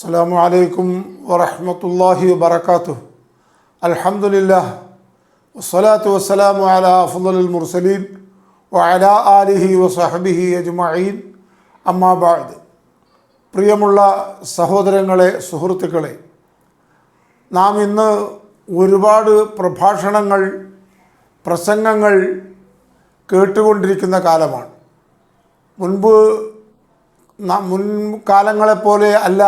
അസ്സലാമു അലൈക്കും വറഹ്മത്തുള്ളാഹി വബറകാതുഹു. അൽഹംദുലില്ലാഹ് വസ്സലാത്തു വസ്സലാമു അലാ അഫ്ളലിൽ മുർസലീൻ വഅലാ ആലിഹി വസഹ്ബിഹി അജ്മഈൻ. അമ്മാ ബഅദ്. പ്രിയമുള്ള സഹോദരങ്ങളെ, സുഹൃത്തുക്കളെ, നാം ഇന്ന് ഒരുപാട് പ്രഭാഷണങ്ങൾ, പ്രസംഗങ്ങൾ കേട്ടുകൊണ്ടിരിക്കുന്ന കാലമാണ്. മുൻകാലങ്ങളെപ്പോലെ അല്ല,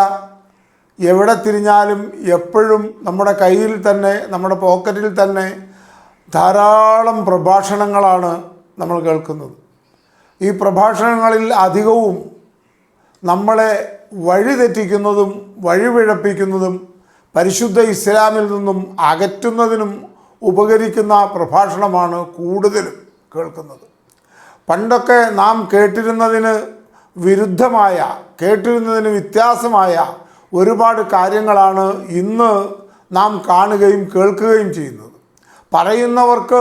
എവിടെ തിരിഞ്ഞാലും എപ്പോഴും നമ്മുടെ കയ്യിൽ തന്നെ, നമ്മുടെ പോക്കറ്റിൽ തന്നെ ധാരാളം പ്രഭാഷണങ്ങളാണ് നമ്മൾ കേൾക്കുന്നത്. ഈ പ്രഭാഷണങ്ങളിൽ അധികവും നമ്മളെ വഴിതെറ്റിക്കുന്നതും വഴിപിഴപ്പിക്കുന്നതും പരിശുദ്ധ ഇസ്ലാമിൽ നിന്നും അകറ്റുന്നതിനും ഉപകരിക്കുന്ന പ്രഭാഷണമാണ് കൂടുതലും കേൾക്കുന്നത്. പണ്ടൊക്കെ നാം കേട്ടിരുന്നതിന് വിരുദ്ധമായ, കേട്ടിരുന്നതിന് വ്യത്യാസമായ ഒരുപാട് കാര്യങ്ങളാണ് ഇന്ന് നാം കാണുകയും കേൾക്കുകയും ചെയ്യുന്നത്. പറയുന്നവർക്ക്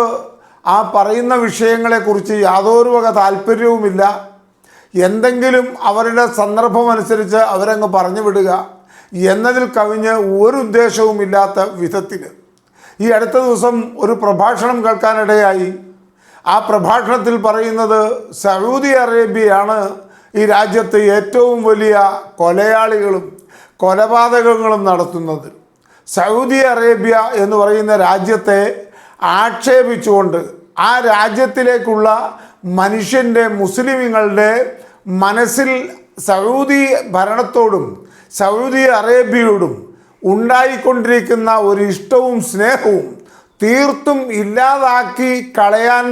ആ പറയുന്ന വിഷയങ്ങളെക്കുറിച്ച് യാതൊരു വക താല്പര്യവുമില്ല. എന്തെങ്കിലും അവരുടെ സന്ദർഭമനുസരിച്ച് അവരങ്ങ് പറഞ്ഞു വിടുക എന്നതിൽ കവിഞ്ഞ് ഒരു ഉദ്ദേശവുമില്ലാത്ത വിധത്തിൽ ഈ അടുത്ത ദിവസം ഒരു പ്രഭാഷണം കേൾക്കാനിടയായി. ആ പ്രഭാഷണത്തിൽ പറയുന്നത് സൗദി അറേബ്യയാണ് ഈ രാജ്യത്ത് ഏറ്റവും വലിയ കൊലയാളികളും കൊലപാതകങ്ങളും നടത്തുന്നത്. സൗദി അറേബ്യ എന്ന് പറയുന്ന രാജ്യത്തെ ആക്ഷേപിച്ചുകൊണ്ട് ആ രാജ്യത്തിലേക്കുള്ള മനുഷ്യൻ്റെ, മുസ്ലിമുകളുടെ മനസ്സിൽ സൗദി ഭരണത്തോടും സൗദി അറേബ്യയോടും ഉണ്ടായിക്കൊണ്ടിരിക്കുന്ന ഒരു ഇഷ്ടവും സ്നേഹവും തീർത്തും ഇല്ലാതാക്കി കളയാൻ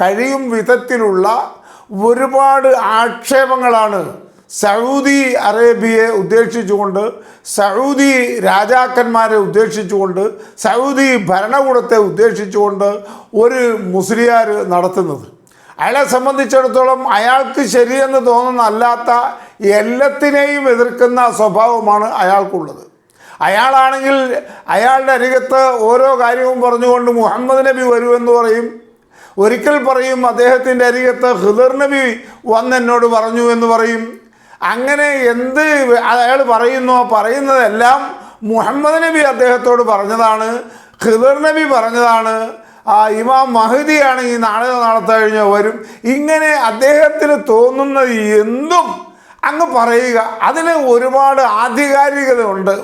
കഴിയും വിധത്തിലുള്ള ഒരുപാട് ആക്ഷേപങ്ങളാണ് സൗദി അറേബ്യയെ ഉദ്ദേശിച്ചുകൊണ്ട്, സൗദി രാജാക്കന്മാരെ ഉദ്ദേശിച്ചുകൊണ്ട്, സൗദി ഭരണകൂടത്തെ ഉദ്ദേശിച്ചുകൊണ്ട് ഒരു മുസ്ലിയാർ നടത്തുന്നത്. അയാളെ സംബന്ധിച്ചിടത്തോളം അയാൾക്ക് ശരിയെന്ന് തോന്നുന്ന അല്ലാത്ത എല്ലാത്തിനെയും എതിർക്കുന്ന സ്വഭാവമാണ് അയാൾക്കുള്ളത്. അയാളാണെങ്കിൽ അയാളുടെ അരികത്ത് ഓരോ കാര്യവും പറഞ്ഞുകൊണ്ട് മുഹമ്മദ് നബി വരുമെന്ന് പറയും. ഒരിക്കൽ പറയും അദ്ദേഹത്തിൻ്റെ അരികത്ത് ഖിദർ നബി വന്നെന്നോട് പറഞ്ഞു എന്ന് പറയും. അങ്ങനെ എന്ത് അയാൾ പറയുന്നോ പറയുന്നതെല്ലാം മുഹമ്മദ് നബി അദ്ദേഹത്തോട് പറഞ്ഞതാണ്, ഖിദർ നബി പറഞ്ഞതാണ്, ഇമാം മഹദിയാണ് ഈ നാളത്തെ കഴിഞ്ഞ് വരും. ഇങ്ങനെ അദ്ദേഹത്തിന് തോന്നുന്നത് എന്തും അങ്ങ് പറയുക. അതിന് ഒരുപാട് ആധികാരികത ഉണ്ട്.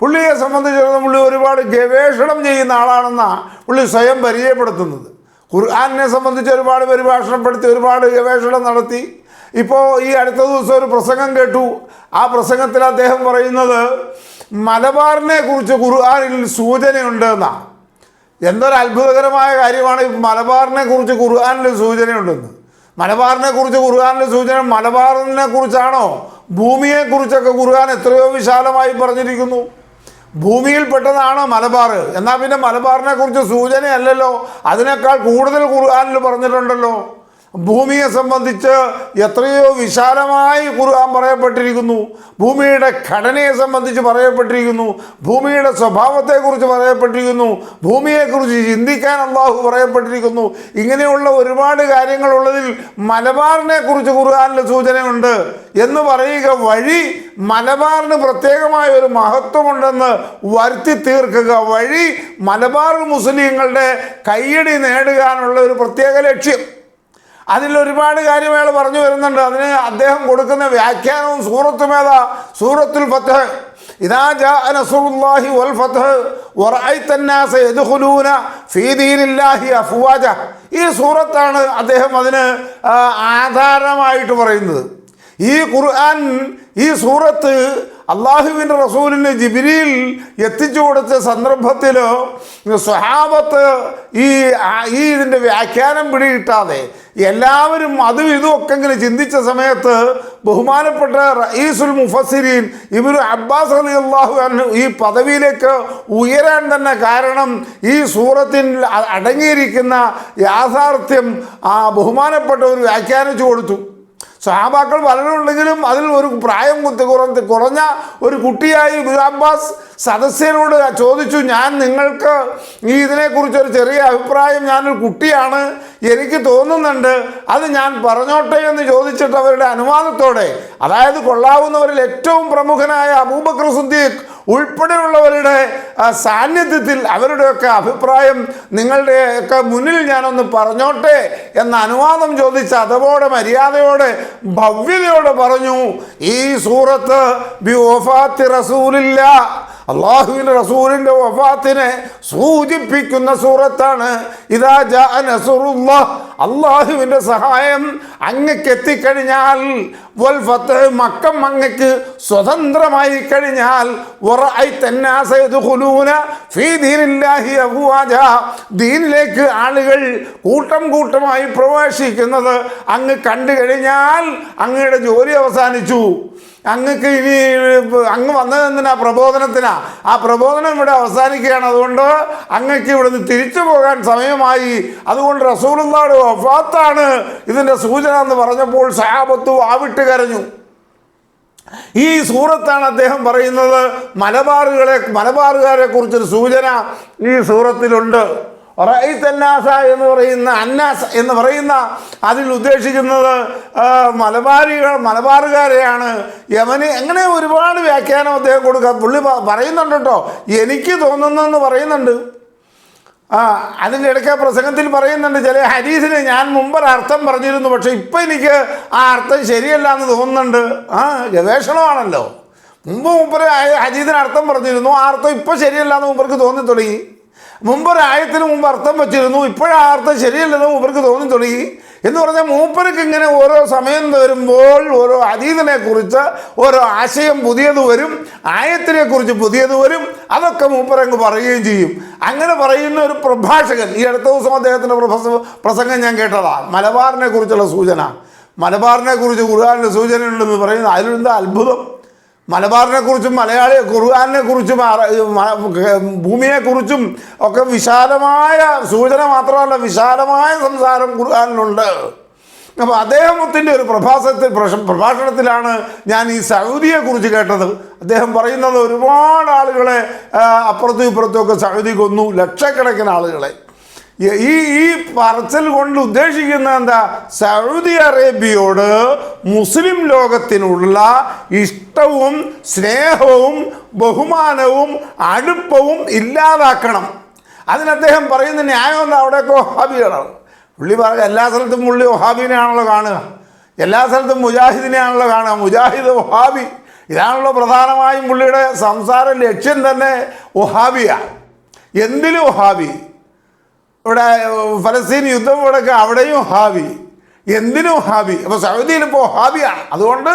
പുള്ളിയെ സംബന്ധിച്ചിടത്തോളം പുള്ളി ഒരുപാട് ഗവേഷണം ചെയ്യുന്ന ആളാണെന്നാണ് പുള്ളി സ്വയം പരിചയപ്പെടുത്തുന്നത്. ഖുർആനെ സംബന്ധിച്ച് ഒരുപാട് പരിഭാഷണപ്പെടുത്തി, ഒരുപാട് ഗവേഷണം നടത്തി. ഇപ്പോൾ ഈ അടുത്ത ദിവസം ഒരു പ്രസംഗം കേട്ടു. ആ പ്രസംഗത്തിൽ അദ്ദേഹം പറയുന്നത് മലബാറിനെ കുറിച്ച് ഖുർആനിൽ സൂചനയുണ്ട് എന്നാണ്. എന്തൊരു അത്ഭുതകരമായ കാര്യമാണ്! ഈ മലബാറിനെ കുറിച്ച് ഖുർആനിൽ സൂചനയുണ്ടെന്ന്. മലബാറിനെ കുറിച്ച് ഖുർആനിൽ സൂചന മലബാറിനെ കുറിച്ചാണോ? ഭൂമിയെക്കുറിച്ചൊക്കെ ഖുർആൻ എത്രയോ വിശാലമായി പറഞ്ഞിരിക്കുന്നു. ഭൂമിയിൽ പെട്ടതാണോ മലബാർ? എന്നാൽ പിന്നെ മലബാറിനെ കുറിച്ച് സൂചനയല്ലല്ലോ, അതിനേക്കാൾ കൂടുതൽ ഖുർആനിൽ പറഞ്ഞിട്ടുണ്ടല്ലോ. ഭൂമിയെ സംബന്ധിച്ച് എത്രയോ വിശാലമായി ഖുർആൻ പറയപ്പെട്ടിരിക്കുന്നു. ഭൂമിയുടെ ഘടനയെ സംബന്ധിച്ച് പറയപ്പെട്ടിരിക്കുന്നു. ഭൂമിയുടെ സ്വഭാവത്തെക്കുറിച്ച് പറയപ്പെട്ടിരിക്കുന്നു. ഭൂമിയെക്കുറിച്ച് ചിന്തിക്കാൻ അള്ളാഹു പറയപ്പെട്ടിരിക്കുന്നു. ഇങ്ങനെയുള്ള ഒരുപാട് കാര്യങ്ങളുള്ളതിൽ മലബാറിനെ കുറിച്ച് ഖുർആനിൽ സൂചനയുണ്ട് എന്ന് പറയുക വഴി മലബാറിന് പ്രത്യേകമായ ഒരു മഹത്വമുണ്ടെന്ന് വരുത്തി തീർക്കുക വഴി മലബാർ മുസ്ലിങ്ങളുടെ കയ്യടി നേടുവാനുള്ള ഒരു പ്രത്യേക ലക്ഷ്യം. അതിലൊരുപാട് കാര്യം അയാൾ പറഞ്ഞു വരുന്നുണ്ട്. അതിന് അദ്ദേഹം കൊടുക്കുന്ന വ്യാഖ്യാനവും സൂറത്തുമേതാ? സൂറത്തുൽ ഫത്ഹ്. ഇദാ ജാഅ നസ്റുല്ലാഹി വൽ ഫത്ഹ് വറഅയ്തന്നാസ യദ്ഖുലൂന ഫീ ദീനില്ലാഹി അഫ്വാജ. ഈ സൂറത്താണ് അദ്ദേഹം അതിന് ആധാരമായിട്ട് പറയുന്നത്. ഈ ഖുർആൻ, ഈ സൂറത്ത് അള്ളാഹുവിൻ്റെ റസൂലിന് ജിബ്രീൽ എത്തിച്ചു കൊടുത്ത സന്ദർഭത്തിൽ സ്വഹാബത്ത് ഇതിൻ്റെ വ്യാഖ്യാനം പിടികിട്ടാതെ എല്ലാവരും അതും ഇതുമൊക്കെ ഇങ്ങനെ ചിന്തിച്ച സമയത്ത് ബഹുമാനപ്പെട്ട റഈസുൽ മുഫസ്സിരീൻ ഇബ്നു അബ്ബാസ് റളിയല്ലാഹു അൻഹു ഈ പദവിയിലേക്ക് ഉയരാൻ തന്നെ കാരണം ഈ സൂറത്തിൽ അടങ്ങിയിരിക്കുന്ന യാഥാർത്ഥ്യം ബഹുമാനപ്പെട്ടവർ വ്യാഖ്യാനിച്ചു കൊടുത്തു. സഹാബാക്കൾ പലരും ഉണ്ടെങ്കിലും അതിൽ ഒരു പ്രായം കുറഞ്ഞ ഒരു കുട്ടിയായി ഇബ്നു അബ്ബാസ് സദസ്യരോട് ചോദിച്ചു, ഞാൻ നിങ്ങൾക്ക് ഇതിനെക്കുറിച്ചൊരു ചെറിയ അഭിപ്രായം, ഞാനൊരു കുട്ടിയാണ്, എനിക്ക് തോന്നുന്നുണ്ട്, അത് ഞാൻ പറഞ്ഞോട്ടെ എന്ന് ചോദിച്ചിട്ട് അവരുടെ അനുവാദത്തോടെ, അതായത് കൊള്ളാവുന്നവരിൽ ഏറ്റവും പ്രമുഖനായ അബൂബക്കർ സിദ്ദീഖ് ഉൾപ്പെടെയുള്ളവരുടെ സാന്നിധ്യത്തിൽ അവരുടെയൊക്കെ അഭിപ്രായം നിങ്ങളുടെയൊക്കെ മുന്നിൽ ഞാനൊന്ന് പറഞ്ഞോട്ടെ എന്ന അനുവാദം ചോദിച്ച് അതോടെ മര്യാദയോടെ ഭവ്യതയോടെ പറഞ്ഞു, ഈ സൂറത്ത് ബി വഫാത്തി റസൂലില്ലാ, അള്ളാഹുവിൻ്റെ റസൂലിൻ്റെ വഫാത്തിനെ സൂചിപ്പിക്കുന്ന സൂറത്താണ്. ഇദാ ജാഅ നസ്റുല്ലാഹ്, അള്ളാഹുവിൻ്റെ സഹായം അങ്ങക്ക് എത്തിക്കഴിഞ്ഞാൽ, വൽ ഫത്ഹ്, മക്കം അങ്ങക്ക് സ്വതന്ത്രമായി കഴിഞ്ഞാൽ, വറഅയ്ത അന്നാസ യദ്ഖുലൂന ഫീ ദീനില്ലാഹി അഫ്വാജ, ദീനിലേക്ക് ആളുകൾ കൂട്ടം കൂട്ടമായി പ്രവേശിക്കുന്നത് അങ്ങ് കണ്ടു കഴിഞ്ഞാൽ അങ്ങയുടെ ജോലി അവസാനിച്ചു. അങ്ങക്ക് ഇനി അങ്ങ് വന്നതെന്തിനാ? പ്രബോധനത്തിനാ. ആ പ്രബോധനം ഇവിടെ അവസാനിക്കുകയാണ്. അതുകൊണ്ട് അങ്ങക്ക് ഇവിടുന്ന് തിരിച്ചു പോകാൻ സമയമായി. അതുകൊണ്ട് റസൂലുള്ളാഹിയുടെ വഫാത്താണ് ഇതിൻ്റെ സൂചന എന്ന് പറഞ്ഞപ്പോൾ സഹാബത്ത് വാവിട്ട് കരഞ്ഞു. ഈ സൂറത്താണ് അദ്ദേഹം പറയുന്നത്, മലബാറുകാരെ കുറിച്ചൊരു സൂചന ഈ സൂറത്തിലുണ്ട്. റഅയ്തന്നാസ എന്ന് പറയുന്ന അന്നാസ് എന്ന് പറയുന്ന അതിൽ ഉദ്ദേശിക്കുന്നത് മലബാറുകാരെയാണ്. യമന് അങ്ങനെ ഒരുപാട് വ്യാഖ്യാനം അദ്ദേഹം കൊടുക്കുക. പുള്ളി പറയുന്നുണ്ട് കേട്ടോ, എനിക്ക് തോന്നുന്നെന്ന് പറയുന്നുണ്ട്. അതിൻ്റെ ഇടയ്ക്ക് പ്രസംഗത്തിൽ പറയുന്നുണ്ട്, ചില ഹദീസിന് ഞാൻ മുമ്പൊരർത്ഥം പറഞ്ഞിരുന്നു, പക്ഷെ ഇപ്പം എനിക്ക് ആ അർത്ഥം ശരിയല്ല എന്ന് തോന്നുന്നുണ്ട്. ഗവേഷണമാണല്ലോ. മൂപ്പര് ഹദീസിന് അർത്ഥം പറഞ്ഞിരുന്നു, ആ അർത്ഥം ഇപ്പം ശരിയല്ല എന്ന് മൂപ്പർക്ക് തോന്നി തുടങ്ങി. മുമ്പൊരായത്തിന് മുമ്പ് അർത്ഥം വെച്ചിരുന്നു, ഇപ്പോഴാ അർത്ഥം ശരിയല്ലെന്ന് മൂപ്പർക്ക് തോന്നി തുടങ്ങി. എന്ന് പറഞ്ഞാൽ മൂപ്പർക്ക് ഇങ്ങനെ ഓരോ സമയം വരുമ്പോൾ ഓരോ ഹദീസിനെ കുറിച്ച് ഓരോ ആശയം പുതിയത് വരും, ആയത്തിനെ കുറിച്ച് പുതിയത് വരും, അതൊക്കെ മൂപ്പരങ്ങ് പറയുകയും ചെയ്യും. അങ്ങനെ പറയുന്ന ഒരു പ്രഭാഷകൻ, ഈ അടുത്ത ദിവസം അദ്ദേഹത്തിൻ്റെ പ്രസംഗം ഞാൻ കേട്ടതാണ്, മലബാറിനെ കുറിച്ചുള്ള സൂചന. മലബാറിനെ കുറിച്ച് ഖുർആനിൽ സൂചനയുണ്ടെന്ന് പറയുന്നത് അതിലെന്താ അത്ഭുതം? മലബാറിനെ കുറിച്ചും ഖുർആനെ കുറിച്ചും ഭൂമിയെക്കുറിച്ചും ഒക്കെ വിശാലമായ സൂചന മാത്രമല്ല, വിശാലമായ സംസാരം ഖുർആനിലുണ്ട്. അപ്പോൾ അദ്ദേഹത്തിൻ്റെ ഒരു പ്രഭാഷണത്തിലാണ് ഞാൻ ഈ സൗദിയെ കുറിച്ച് കേട്ടത്. അദ്ദേഹം പറയുന്നത് ഒരുപാട് ആളുകളെ അപ്പുറത്തും ഇപ്പുറത്തും ഒക്കെ സൗദി കൊന്നു, ലക്ഷക്കണക്കിന് ആളുകളെ. ഈ പറച്ചൽ കൊണ്ട് ഉദ്ദേശിക്കുന്നത് എന്താ? സൗദി അറേബ്യയോട് മുസ്ലിം ലോകത്തിനുള്ള ഇഷ്ടവും സ്നേഹവും ബഹുമാനവും അടുപ്പവും ഇല്ലാതാക്കണം. അതിന് അദ്ദേഹം പറയുന്ന ന്യായം എന്താ? അവിടെയൊക്കെ വഹാബികളാണ്. പുള്ളി പറയുക എല്ലാ സ്ഥലത്തും പുള്ളി വഹാബിനെയാണല്ലോ കാണുക, എല്ലാ സ്ഥലത്തും മുജാഹിദിനെയാണല്ലോ കാണുക. മുജാഹിദ് വഹാബി, ഇതാണല്ലോ പ്രധാനമായും പുള്ളിയുടെ സംസാര ലക്ഷ്യം തന്നെ. വഹാബിയാണ്. എന്തിലും വഹാബി. ഇവിടെ ഫലസ്തീൻ യുദ്ധം ഇവിടെയൊക്കെ അവിടെയും വഹാബി, എന്തിനും വഹാബി. അപ്പോൾ സൗദിയിൽ ഇപ്പോൾ വഹാബിയാണ്. അതുകൊണ്ട്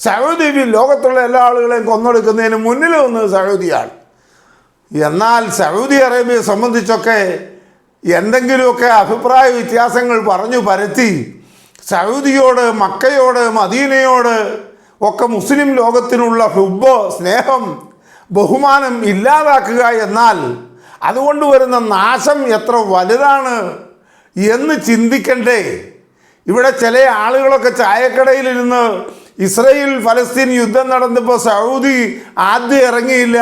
സൗദി ലോകത്തുള്ള എല്ലാ ആളുകളെയും കൊന്നൊടുക്കുന്നതിന് മുന്നിൽ വന്നത് സൗദിയാണ്. എന്നാൽ സൗദി അറേബ്യയെ സംബന്ധിച്ചൊക്കെ എന്തെങ്കിലുമൊക്കെ അഭിപ്രായ വ്യത്യാസങ്ങൾ പറഞ്ഞു പരത്തി സൗദിയോട്, മക്കയോട്, മദീനയോട് ഒക്കെ മുസ്ലിം ലോകത്തിനുള്ള ഹുബ്ബ്, സ്നേഹം, ബഹുമാനം ഇല്ലാതാക്കുക എന്നാൽ അതുകൊണ്ട് വരുന്ന നാശം എത്ര വലുതാണ് എന്ന് ചിന്തിക്കണ്ടേ? ഇവിടെ ചില ആളുകളൊക്കെ ചായക്കടയിലിരുന്ന് ഇസ്രയേൽ ഫലസ്തീൻ യുദ്ധം നടന്നപ്പോൾ സൗദി ആദ്യം ഇറങ്ങിയില്ല,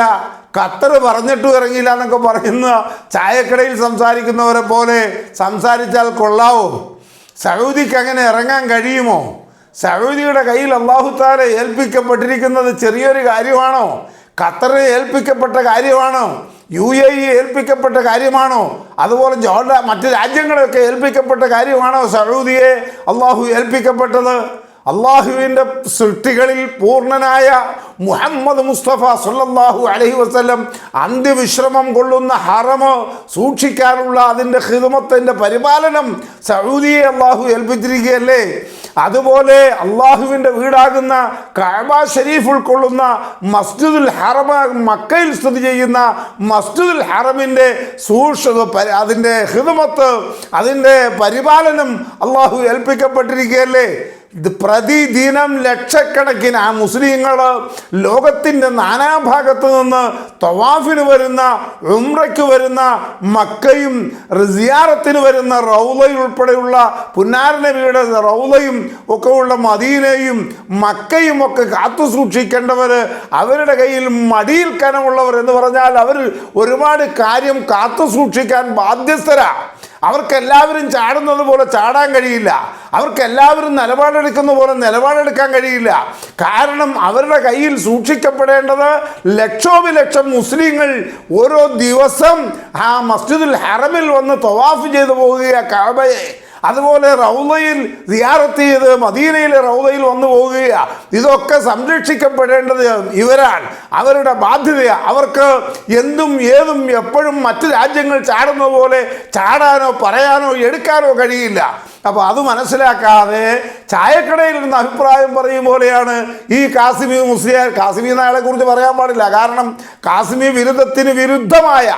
ഖത്തർ പറഞ്ഞിട്ടും ഇറങ്ങിയില്ല എന്നൊക്കെ പറയുന്ന ചായക്കടയിൽ സംസാരിക്കുന്നവരെ പോലെ സംസാരിച്ചാൽ കൊള്ളാവോ? സൗദിക്ക് അങ്ങനെ ഇറങ്ങാൻ കഴിയുമോ? സൗദിയുടെ കയ്യിൽ അല്ലാഹു തആല ഏൽപ്പിക്കപ്പെട്ടിരിക്കുന്നത് ചെറിയൊരു കാര്യമാണോ? ഖത്തറിനെ ഏൽപ്പിക്കപ്പെട്ട കാര്യമാണോ? UAE ഏൽപ്പിക്കപ്പെട്ട കാര്യമാണോ? അതുപോലെ ജോർഡാൻ, മറ്റ് രാജ്യങ്ങളൊക്കെ ഏൽപ്പിക്കപ്പെട്ട കാര്യമാണോ സൗദിയെ അള്ളാഹു ഏൽപ്പിക്കപ്പെട്ടത്? അള്ളാഹുവിൻ്റെ സൃഷ്ടികളിൽ പൂർണ്ണനായ മുഹമ്മദ് മുസ്തഫ സല്ലല്ലാഹു അലൈഹി വസല്ലം അന്ത്യവിശ്രമം കൊള്ളുന്ന ഹറമ് സൂക്ഷിക്കാനുള്ള അതിൻ്റെ ഖിദ്മത്തിൻ്റെ പരിപാലനം സൗദിയെ അള്ളാഹു ഏൽപ്പിച്ചിരിക്കുകയല്ലേ? അതുപോലെ അള്ളാഹുവിൻ്റെ വീടാകുന്ന കഅബ ഷരീഫ് ഉൾക്കൊള്ളുന്ന മസ്ജിദുൽ ഹറം, മക്കയിൽ സ്ഥിതി ചെയ്യുന്ന മസ്ജിദുൽ ഹറമിൻ്റെ അതിൻ്റെ ഖിദ്മത്ത്, അതിൻ്റെ പരിപാലനം അള്ളാഹു ഏൽപ്പിക്കപ്പെട്ടിരിക്കുകയല്ലേ? ഇത് പ്രതിദിനം ലക്ഷക്കണക്കിന് ആ മുസ്ലിങ്ങൾ ലോകത്തിൻ്റെ നാനാഭാഗത്തു നിന്ന് തവാഫിന് വരുന്ന, ഉംറയ്ക്ക് വരുന്ന, മക്കയും സിയാറത്തിന് വരുന്ന റൗളയിൽ ഉൾപ്പെടെയുള്ള പുന്നാര നബിയുടെ റൗളയും ഒക്കെ ഉള്ള മദീനയും മക്കയും ഒക്കെ കാത്തു സൂക്ഷിക്കേണ്ടവർ, അവരുടെ കയ്യിൽ മടിയിൽ കനമുള്ളവർ എന്ന് പറഞ്ഞാൽ അവർ ഒരുപാട് കാര്യം കാത്തു സൂക്ഷിക്കാൻ ബാധ്യസ്ഥരാണ്. അവർക്കെല്ലാവരും ചാടുന്നത് പോലെ ചാടാൻ കഴിയില്ല, അവർക്കെല്ലാവരും നിലപാടെടുക്കുന്ന പോലെ നിലപാടെടുക്കാൻ കഴിയില്ല. കാരണം അവരുടെ കയ്യിൽ സൂക്ഷിക്കപ്പെടേണ്ടത് ലക്ഷോപലക്ഷം മുസ്ലിങ്ങൾ ഓരോ ദിവസം ആ മസ്ജിദുൽ ഹറമിൽ വന്ന് തവാഫ് ചെയ്തു പോകുകയാണ് കഅബയെ. അതുപോലെ റൗളയിൽ സിയാറത്ത് ചെയ്ത് മദീനയിലെ റൗളയിൽ വന്നു പോവുകയാണ്. ഇതൊക്കെ സംരക്ഷിക്കപ്പെടേണ്ടത് ഇവരാണ്, അവരുടെ ബാധ്യതയാണ്. അവർക്ക് എന്തും ഏതും എപ്പോഴും മറ്റ് രാജ്യങ്ങൾ ചാടുന്ന പോലെ ചാടാനോ പറയാനോ എടുക്കാനോ കഴിയില്ല. അപ്പോൾ അത് മനസ്സിലാക്കാതെ ചായക്കടയിൽ നിന്ന് അഭിപ്രായം പറയും പോലെയാണ് ഈ കാസിമി മുസ്ലിയാർ. കാസിമി എന്നയാളെ കുറിച്ച് പറയാൻ പാടില്ല, കാരണം കാസിമി ബിരുദത്തിന് വിരുദ്ധമായ,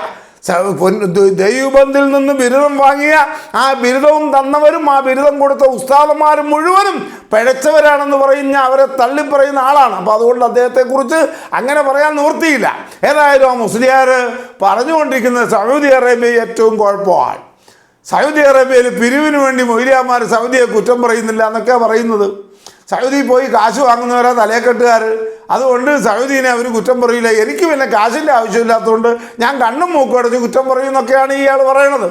ദൈവബന്ധിൽ നിന്ന് ബിരുദം വാങ്ങിയ, ആ ബിരുദവും തന്നവരും ആ ബിരുദം കൊടുത്ത ഉസ്താദന്മാരും മുഴുവനും പിഴച്ചവരാണെന്ന് പറയുന്ന അവരെ തള്ളിപ്പറയുന്ന ആളാണ്. അപ്പോൾ അതുകൊണ്ട് അദ്ദേഹത്തെക്കുറിച്ച് അങ്ങനെ പറയാൻ നിവൃത്തിയില്ല. ഏതായാലും ആ മുസ്ലിയാർ പറഞ്ഞുകൊണ്ടിരിക്കുന്നത് സൗദി അറേബ്യ ഏറ്റവും കുഴപ്പമാണ്. സൗദി അറേബ്യയിൽ പിരിവിന് വേണ്ടി മൊയ്ലിയാമാർ സൗദിയെ കുറ്റം പറയുന്നില്ല എന്നൊക്കെയാണ് പറയുന്നത്. സൗദി പോയി കാശ് വാങ്ങുന്നവരാ തലേക്കെട്ടുകാർ. അതുകൊണ്ട് സൗദീനെ അവർ കുറ്റം പറയില്ല. എനിക്ക് പിന്നെ കാശിൻ്റെ ആവശ്യമില്ലാത്തതുകൊണ്ട് ഞാൻ കണ്ണും മൂക്കും അടച്ച് കുറ്റം പറയുമെന്നൊക്കെയാണ് ഇയാൾ പറയണത്.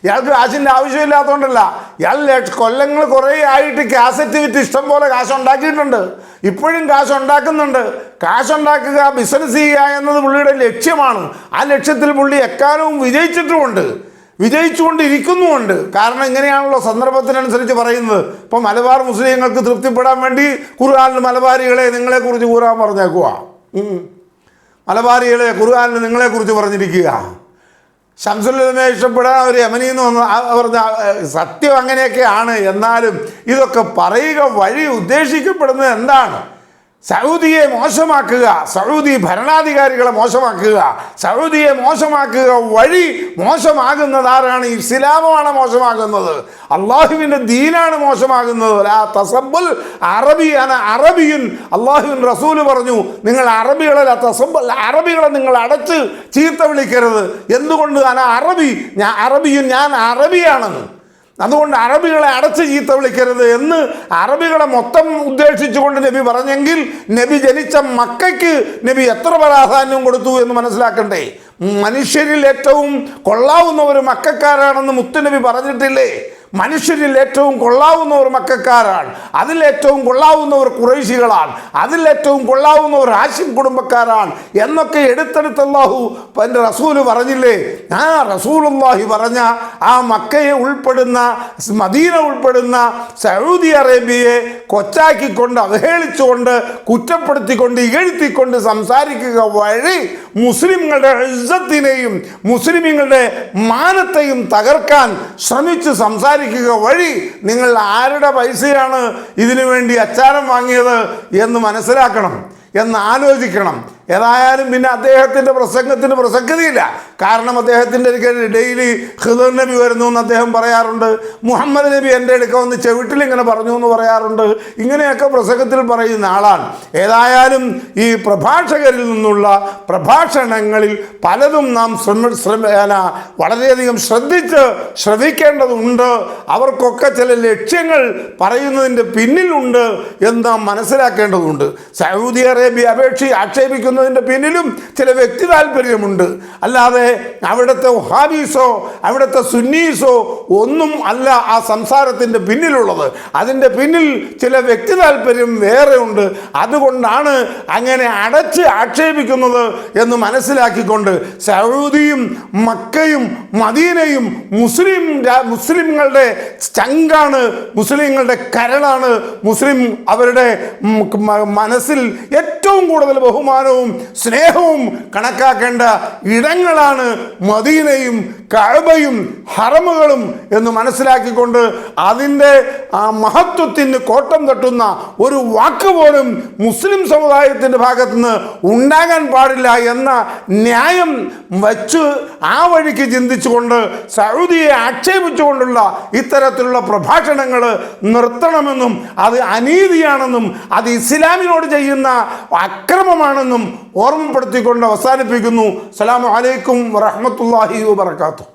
ഇയാൾക്ക് കാശിൻ്റെ ആവശ്യമില്ലാത്തതുകൊണ്ടല്ല, ഇയാൾ കൊല്ലങ്ങൾ കുറേ ആയിട്ട് കാസറ്റ് വിറ്റ് ഇഷ്ടം പോലെ കാശുണ്ടാക്കിയിട്ടുണ്ട്, ഇപ്പോഴും കാശുണ്ടാക്കുന്നുണ്ട്. കാശുണ്ടാക്കുക, ബിസിനസ് ചെയ്യുക എന്നത് പുള്ളിയുടെ ലക്ഷ്യമാണ്. ആ ലക്ഷ്യത്തിൽ പുള്ളി എക്കാലവും വിജയിച്ചിട്ടുമുണ്ട്, വിജയിച്ചുകൊണ്ടിരിക്കുന്നുമുണ്ട്. കാരണം ഇങ്ങനെയാണല്ലോ സന്ദർഭത്തിനനുസരിച്ച് പറയുന്നത്. ഇപ്പോൾ മലബാർ മുസ്ലിങ്ങൾക്ക് തൃപ്തിപ്പെടാൻ വേണ്ടി ഖുർആനിൽ മലബാരികളെ നിങ്ങളെക്കുറിച്ച് ഖുർആൻ പറഞ്ഞേക്കുക, മലബാരികളെ ഖുർആനിൽ നിങ്ങളെക്കുറിച്ച് പറഞ്ഞിരിക്കുക. ശംസുലുലമയെ ഇഷ്ടപ്പെടാൻ ഒരു യമനി എന്ന് വന്ന് പറഞ്ഞ സത്യം അങ്ങനെയൊക്കെയാണ്. എന്നാലും ഇതൊക്കെ പറയുക വഴി ഉദ്ദേശിക്കപ്പെടുന്നത് എന്താണ്? സൗദിയെ മോശമാക്കുക, സൗദി ഭരണാധികാരികളെ മോശമാക്കുക, സൗദിയെ മോശമാക്കുക വഴി മോശമാകുന്നത് ആരാണ്? ഇസ്ലാമാണ് മോശമാകുന്നത്, അള്ളാഹുവിൻ്റെ ദീനാണ് മോശമാകുന്നത്. ലാ തസബ്ബുൽ അറബി അന അറബിയുൻ, അള്ളാഹുവിൻ റസൂല് പറഞ്ഞു, നിങ്ങൾ അറബികളെ തസബ്ബുൽ, അറബികളെ നിങ്ങൾ അടച്ച് ചീത്ത വിളിക്കരുത്. എന്തുകൊണ്ട്? അന അറബി, ഞാൻ അറബിയുൻ, ഞാൻ അറബിയാണെന്ന്. അതുകൊണ്ട് അറബികളെ അടച്ച് ചീത്ത വിളിക്കരുത് എന്ന് അറബികളെ മൊത്തം ഉദ്ദേശിച്ചുകൊണ്ട് നബി പറഞ്ഞെങ്കിൽ നബി ജനിച്ച മക്കയ്ക്ക് നബി എത്ര പ്രാധാന്യം കൊടുത്തു എന്ന് മനസ്സിലാക്കണ്ടേ? മനുഷ്യരിൽ ഏറ്റവും കൊള്ളാവുന്നവർ മക്കക്കാരാണെന്ന് മുത്തുനബി പറഞ്ഞിട്ടില്ലേ? മനുഷ്യരിൽ ഏറ്റവും കൊള്ളാവുന്നവർ മക്കക്കാരാണ്, അതിലേറ്റവും കൊള്ളാവുന്നവർ ഖുറൈശികളാണ്, അതിലേറ്റവും കൊള്ളാവുന്നവർ ഹാശിം കുടുംബക്കാരാണ് എന്നൊക്കെ എടുത്തെടുത്ത് അല്ലാഹു എൻ്റെ റസൂല് പറഞ്ഞില്ലേ? ആ റസൂലുള്ളാഹി പറഞ്ഞ ആ മക്കയെ ഉൾപ്പെടുന്ന, മദീന ഉൾപ്പെടുന്ന സൗദി അറേബ്യയെ കൊച്ചാക്കിക്കൊണ്ട്, അവഹേളിച്ചുകൊണ്ട്, കുറ്റപ്പെടുത്തിക്കൊണ്ട്, ഇകഴ്ത്തിക്കൊണ്ട് സംസാരിക്കുക വഴി മുസ്ലിങ്ങളുടെ ഇസ്സത്തിനെയും മുസ്ലിമുകളുടെ മാനത്തെയും തകർക്കാൻ ശ്രമിച്ച് സംസാരിക്കുക വഴി നിങ്ങൾ ആരുടെ പൈസയാണ് ഇതിനു വേണ്ടി അച്ചാരം വാങ്ങിയത് എന്ന് മനസ്സിലാക്കണം, എന്ന് ആലോചിക്കണം. ഏതായാലും പിന്നെ അദ്ദേഹത്തിൻ്റെ പ്രസംഗത്തിന് പ്രസക്തിയില്ല. കാരണം അദ്ദേഹത്തിൻ്റെ ഡെയിലി ഖിദർ നബി വരുന്നു എന്ന് അദ്ദേഹം പറയാറുണ്ട്, മുഹമ്മദ് നബി എൻ്റെ അടുക്ക വന്ന് ചെവിട്ടിൽ ഇങ്ങനെ പറഞ്ഞു എന്ന് പറയാറുണ്ട്. ഇങ്ങനെയൊക്കെ പ്രസംഗത്തിൽ പറയുന്ന ആളാണ്. ഏതായാലും ഈ പ്രഭാഷകരിൽ നിന്നുള്ള പ്രഭാഷണങ്ങളിൽ പലതും നാം വളരെയധികം ശ്രദ്ധിക്കേണ്ടതുണ്ട്. അവർക്കൊക്കെ ചില ലക്ഷ്യങ്ങൾ പറയുന്നതിൻ്റെ പിന്നിലുണ്ട് എന്ന് നാം മനസ്സിലാക്കേണ്ടതുണ്ട്. സൗദി അറേബ്യ ആക്ഷേപിക്കുന്നതിൻ്റെ പിന്നിലും ചില വ്യക്തി താല്പര്യമുണ്ട്. അല്ലാതെ അവിടുത്തെ വഹാബീസോ അവിടുത്തെ സുന്നീസോ ഒന്നും അല്ല ആ സംസാരത്തിൻ്റെ പിന്നിലുള്ളത്. അതിൻ്റെ പിന്നിൽ ചില വ്യക്തി താല്പര്യം വേറെ ഉണ്ട്. അതുകൊണ്ടാണ് അങ്ങനെ അടച്ച് ആക്ഷേപിക്കുന്നത് എന്ന് മനസ്സിലാക്കിക്കൊണ്ട് സൗദിയും മക്കയും മദീനയും മുസ്ലിങ്ങളുടെ ചങ്കാണ്, മുസ്ലിങ്ങളുടെ കരളാണ്, അവരുടെ മനസ്സിൽ ഏറ്റവും കൂടുതൽ ബഹുമാനവും ബഹുമാനവും സ്നേഹവും കണക്കാക്കേണ്ട ഇടങ്ങളാണ് മദീനയും കഅബയും ഹറമുകളും എന്ന് മനസ്സിലാക്കിക്കൊണ്ട് അതിൻ്റെ ആ മഹത്വത്തിന് കോട്ടം തട്ടുന്ന ഒരു വാക്ക് പോലും മുസ്ലിം സമുദായത്തിൻ്റെ ഭാഗത്തുനിന്ന് ഉണ്ടാകാൻ പാടില്ല എന്ന ന്യായം വച്ച് ആ വഴിക്ക് ചിന്തിച്ചുകൊണ്ട് സൗദിയെ ആക്ഷേപിച്ചുകൊണ്ടുള്ള ഇത്തരത്തിലുള്ള പ്രഭാഷണങ്ങൾ നിർത്തണമെന്നും അത് അനീതിയാണെന്നും അത് ഇസ്ലാമിനോട് ചെയ്യുന്ന അക്രമമാണെന്നും ഓർമ്മപ്പെടുത്തിക്കൊണ്ട് അവസാനിപ്പിക്കുന്നു. അസ്സലാമു അലൈക്കും വറഹ്മത്തുള്ളാഹി വബറകാതുഹു.